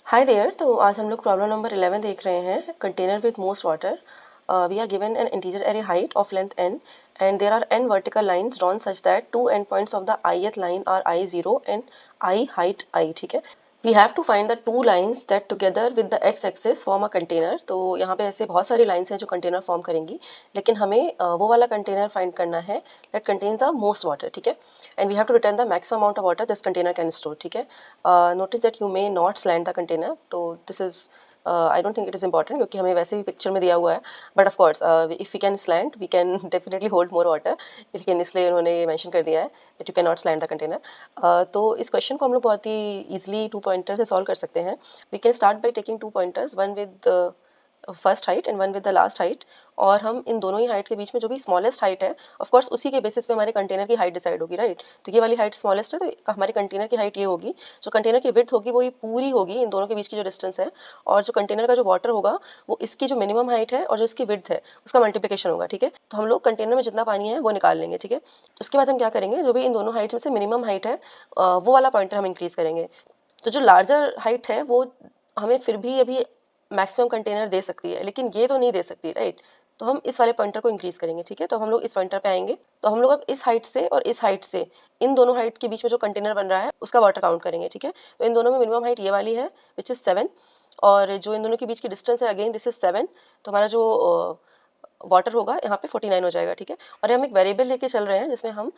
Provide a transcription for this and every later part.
Hi there. तो आज हम लोग प्रॉब्लम नंबर 11 देख रहे हैं, container with most water. We are given an integer array height of length n and there are n vertical lines drawn such that two endpoints of the ith line are I0 and I height I। ठीक है, we have to find the two lines that together with the x axis form a container। तो यहाँ पे ऐसे बहुत सारी lines हैं जो कंटेनर फॉर्म करेंगी, लेकिन हमें वो वाला कंटेनर फाइंड करना है that contains the most water। ठीक है, and we have to return the maximum amount of water this container can store। ठीक है, notice that you may not slant the container। तो this is I don't think it is important, क्योंकि हमें वैसे भी picture में दिया हुआ है। But of course if we can slant we can definitely hold more water, लेकिन इसलिए उन्होंने ये मेंशन कर दिया है that you can not slant the container. तो इस क्वेश्चन को हम लोग बहुत ही ईजिली 2 पॉइंटर से सॉल्व कर सकते हैं। We can start by taking 2 pointers, one with first height and one with the last height, और हम इन दोनों ही हाइट के बीच में जो भी स्मॉलेस्ट हाइट है, ऑफ कोर्स उसी के बेसिस पे हमारे कंटेनर की हाइट डिसाइड होगी, राइट। तो ये वाली हाइट स्मॉलेस्ट है, तो हमारे कंटेनर की हाइट ये होगी। जो कंटेनर की विड्थ होगी वो ये पूरी होगी, इन दोनों के बीच की जो डिस्टेंस है, और जो कंटेनर का जो वाटर होगा वो इसकी जो मिनिमम हाइट है और जो इसकी विड्थ है उसका मल्टीप्लिकेशन होगा। ठीक है, तो हम लोग कंटेनर में जितना पानी है वो निकाल लेंगे। ठीक है, उसके बाद हम क्या करेंगे, जो भी इन दोनों हाइट्स में से मिनिमम हाइट है वो वाला पॉइंटर हम इंक्रीज करेंगे। तो जो लार्जर हाइट है वो हमें फिर भी अभी मैक्सिमम कंटेनर दे सकती है, लेकिन ये तो नहीं दे सकती, राइट। तो हम इस वाले पॉइंटर को इंक्रीज करेंगे। ठीक है, तो हम लोग इस पॉइंटर पे आएंगे, तो हम लोग अब इस हाइट से और इस हाइट से इन दोनों हाइट के बीच में जो कंटेनर बन रहा है उसका वाटर काउंट करेंगे। ठीक है, तो इन दोनों में मिनिमम हाइट ये वाली है विच इज 7, और जो इन दोनों के बीच की डिस्टेंस है अगेन दिस इज 7। तो हमारा जो वाटर होगा यहाँ पे 49 हो जाएगा। ठीक है, और हम एक वेरिएबल लेके चल रहे हैं जिसमें हम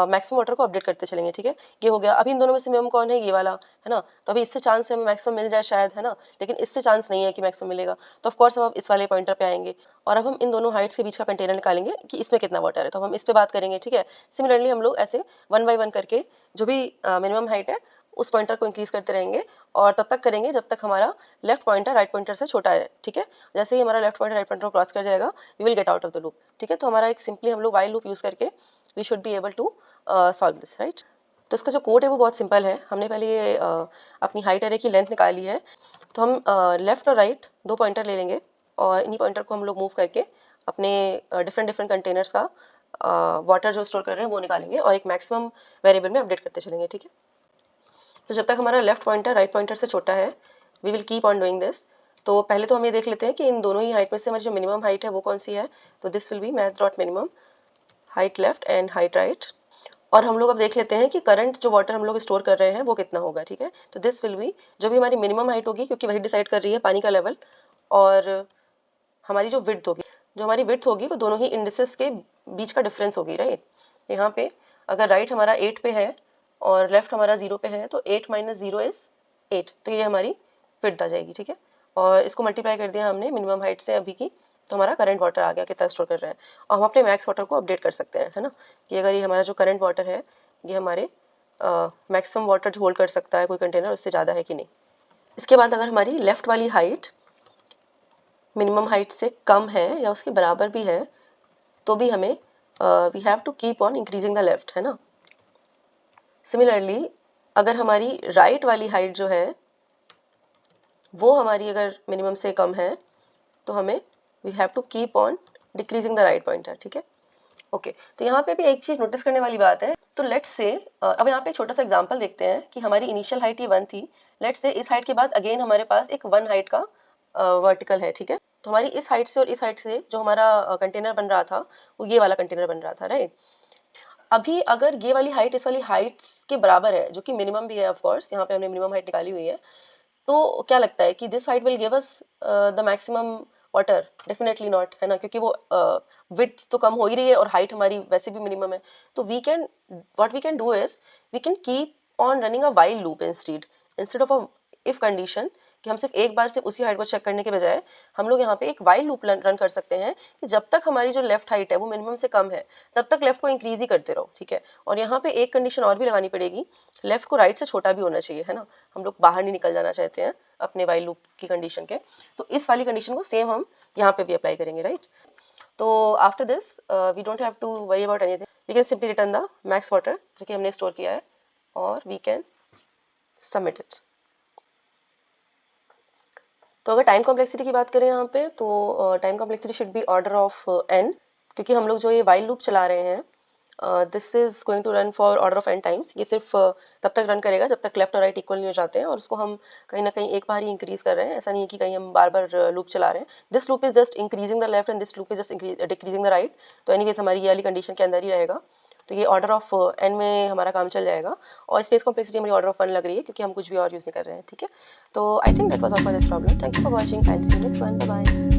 मैक्सिमम वाटर को अपडेट करते चलेंगे। ठीक है, ये हो गया। अभी इन दोनों में से मिनिमम कौन है, ये वाला है ना। तो अभी इससे चांस है हमें मैक्सिमम मिल जाए शायद, है ना, लेकिन इससे चांस नहीं है कि मैक्सिमम मिलेगा। तो ऑफ कोर्स हम अब इस वाले पॉइंटर पे आएंगे और अब हम इन दोनों हाइट्स के बीच का कंटेनर निकालेंगे कि इसमें कितना वाटर है, तो हम इस पे बात करेंगे। ठीक है, सिमिलरली हम लोग ऐसे वन बाई वन करके जो भी मिनिमम हाइट है उस पॉइंटर को इंक्रीज करते रहेंगे, और तब तक करेंगे जब तक हमारा लेफ्ट पॉइंटर राइट पॉइंटर से छोटा है। ठीक है, जैसे ही हमारा लेफ्ट पॉइंटर राइट पॉइंटर को क्रॉस कर जाएगा we will get out of the loop. ठीक है, तो हमारा एक सिंपली हम लोग वाइल लूप यूज करके we should be able to solve this, right. तो इसका जो कोड है वो बहुत सिंपल है। हमने पहले ये अपनी हाइट एरे की लेंथ निकाली है, तो हम लेफ्ट और राइट दो पॉइंटर ले लेंगे, और इन्हीं पॉइंटर को हम लोग मूव करके अपने डिफरेंट डिफरेंट कंटेनर्स का वाटर जो स्टोर कर रहे हैं वो निकालेंगे और एक मैक्सिमम वेरिएबल में अपडेट करते चलेंगे। ठीक है, तो जब तक हमारा लेफ्ट पॉइंटर राइट पॉइंटर से छोटा है we will keep on doing this. तो पहले तो हम ये देख लेते हैं कि इन दोनों ही हाइट में से हमारी जो मिनिमम हाइट है वो कौन सी है। तो this will be math dot minimum height left and height right. और हम लोग अब देख लेते हैं कि करंट जो वाटर हम लोग स्टोर कर रहे हैं वो कितना होगा। ठीक है, तो दिस विल बी जो भी हमारी मिनिमम हाइट होगी, क्योंकि वही डिसाइड कर रही है पानी का लेवल, और हमारी जो विड्थ होगी, जो हमारी विड्थ होगी वो दोनों ही इंडिसेस के बीच का डिफरेंस होगी, राइट। यहाँ पे अगर राइट हमारा 8 पे है और लेफ्ट हमारा 0 पे है, तो 8 माइनस 0 इज 8, तो ये हमारी विड्थ आ जाएगी। ठीक है, और इसको मल्टीप्लाई कर दिया हमने मिनिमम हाइट से अभी की, तो हमारा करंट वाटर आ गया कितना स्टोर कर रहे हैं। और हम अपने मैक्स वाटर को अपडेट कर सकते हैं, है ना, कि अगर ये हमारा जो करंट वाटर है ये हमारे मैक्सिमम वाटर होल्ड कर सकता है कोई कंटेनर, उससे ज़्यादा है कि नहीं। इसके बाद अगर हमारी लेफ्ट वाली हाइट मिनिमम हाइट से कम है या उसके बराबर भी है, तो भी हमें we have to keep on increasing the left, है ना। सिमिलरली अगर हमारी राइट वाली हाइट जो है वो हमारी अगर मिनिमम से कम है, तो हमें we have to keep on decreasing the right pointer. ठीक है, ओके। तो यहाँ पे भी एक चीज नोटिस करने वाली बात है। तो लेट्स से अब यहाँ पे एक छोटा सा एग्जांपल देखते हैं कि हमारी इनिशियल हाइट ये 1 थी। लेट्स से इस हाइट के बाद अगेन हमारे पास एक 1 हाइट का वर्टिकल है। ठीक है, तो हमारी इस हाइट से और इस हाइट से जो हमारा कंटेनर बन रहा था वो ये वाला कंटेनर बन रहा था, राइट। अभी अगर ये वाली हाइट इस वाली हाइट के बराबर है, जो कि मिनिमम भी है, ऑफ कोर्स यहाँ पे हमने मिनिमम हाइट निकाली हुई है, तो क्या लगता है कि this height will give us the maximum water? Definitely not, है ना, क्योंकि वो विड्थ तो कम हो ही रही है और हाइट हमारी वैसे भी मिनिमम है। तो we can what we can do is we can keep on running a while loop instead instead of a if condition, कि हम सिर्फ एक बार सिर्फ उसी हाइट को चेक करने के बजाय हम लोग यहाँ पे एक व्हाइल लूप रन कर सकते हैं कि जब तक हमारी जो लेफ्ट हाइट है वो मिनिमम से कम है तब तक लेफ्ट को इंक्रीज ही करते रहो। ठीक है, और यहाँ पे एक कंडीशन और भी लगानी पड़ेगी, लेफ्ट को राइट से छोटा भी होना चाहिए, है ना। हम लोग बाहर नहीं निकल जाना चाहते हैं अपने वाइल लूप की कंडीशन के, तो इस वाली कंडीशन को सेम हम यहाँ पे भी अप्लाई करेंगे, राइट। तो after this we don't have to worry about anything, we can simply return the max water जो कि हमने स्टोर किया है, और वी कैन सबमिट इट। तो अगर टाइम कॉम्प्लेक्सिटी की बात करें यहाँ पे, तो time complexity should be order of n, क्योंकि हम लोग जो ये वाइल लूप चला रहे हैं this is going to run for order of n times. ये सिर्फ तब तक रन करेगा जब तक लेफ्ट और राइट इक्वल नहीं हो जाते हैं, और उसको हम कहीं न कहीं एक बार ही इंक्रीज़ कर रहे हैं, ऐसा नहीं है कि कहीं हम बार-बार लूप चला रहे हैं। This loop is just increasing the left and this loop is just decreasing the right. तो एनीवेज़ हमारी ये वाली कंडीशन के अंदर ही रहेगा। तो ये ऑर्डर ऑफ n में हमारा काम चल जाएगा, और स्पेस कॉम्प्लेक्सिटी हमारी ऑर्डर ऑफ 1 लग रही है क्योंकि हम कुछ भी और यूज़ नहीं कर रहे हैं, ठीक है? तो I think that was all for this problem. Thank you for watching and see you next one. Bye bye.